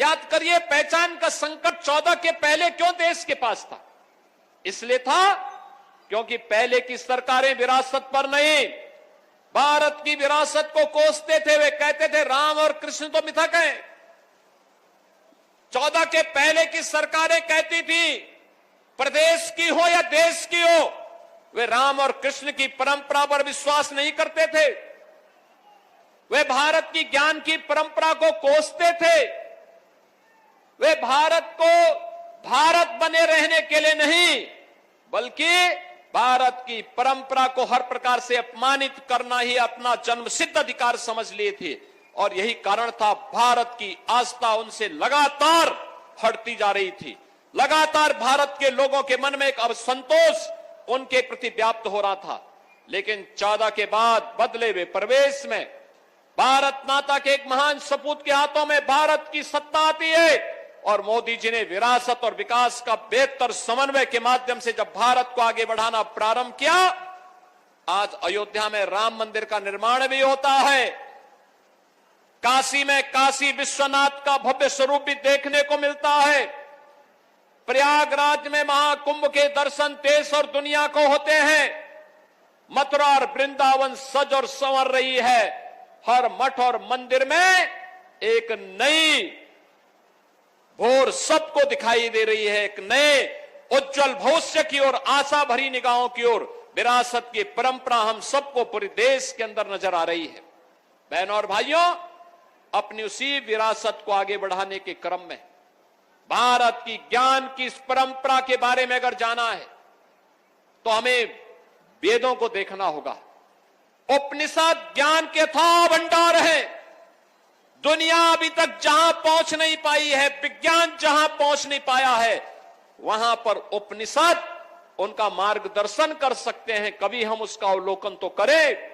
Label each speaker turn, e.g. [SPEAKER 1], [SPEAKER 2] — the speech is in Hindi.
[SPEAKER 1] याद करिए, पहचान का संकट 14 के पहले क्यों देश के पास था? इसलिए था क्योंकि पहले की सरकारें विरासत पर नहीं, भारत की विरासत को कोसते थे। वे कहते थे राम और कृष्ण तो मिथक हैं। 14 के पहले की सरकारें कहती थी प्रदेश की हो या देश की हो, वे राम और कृष्ण की परंपरा पर विश्वास नहीं करते थे। वे भारत की ज्ञान की परंपरा को कोसते थे। वे भारत को भारत बने रहने के लिए नहीं, बल्कि भारत की परंपरा को हर प्रकार से अपमानित करना ही अपना जन्मसिद्ध अधिकार समझ लिए थे। और यही कारण था भारत की आस्था उनसे लगातार हटती जा रही थी। लगातार भारत के लोगों के मन में एक असंतोष उनके प्रति व्याप्त हो रहा था। लेकिन 14 के बाद बदले हुए परिवेश में भारत माता के एक महान सपूत के हाथों में भारत की सत्ता आती है और मोदी जी ने विरासत और विकास का बेहतर समन्वय के माध्यम से जब भारत को आगे बढ़ाना प्रारंभ किया, आज अयोध्या में राम मंदिर का निर्माण भी होता है। काशी में काशी विश्वनाथ का भव्य स्वरूप भी देखने को मिलता है। प्रयागराज में महाकुंभ के दर्शन देश और दुनिया को होते हैं। मथुरा और वृंदावन सज और संवर रही है। हर मठ और मंदिर में एक नई भोर सबको दिखाई दे रही है, एक नए उज्जवल भविष्य की ओर, आशा भरी निगाहों की ओर विरासत की परंपरा हम सबको पूरे देश के अंदर नजर आ रही है। बहनों और भाइयों, अपनी उसी विरासत को आगे बढ़ाने के क्रम में भारत की ज्ञान की इस परंपरा के बारे में अगर जाना है तो हमें वेदों को देखना होगा। उपनिषद ज्ञान के अथाह भंडार है। दुनिया अभी तक जहां पहुंच नहीं पाई है, विज्ञान जहां पहुंच नहीं पाया है, वहां पर उपनिषद उनका मार्गदर्शन कर सकते हैं। कभी हम उसका अवलोकन तो करें।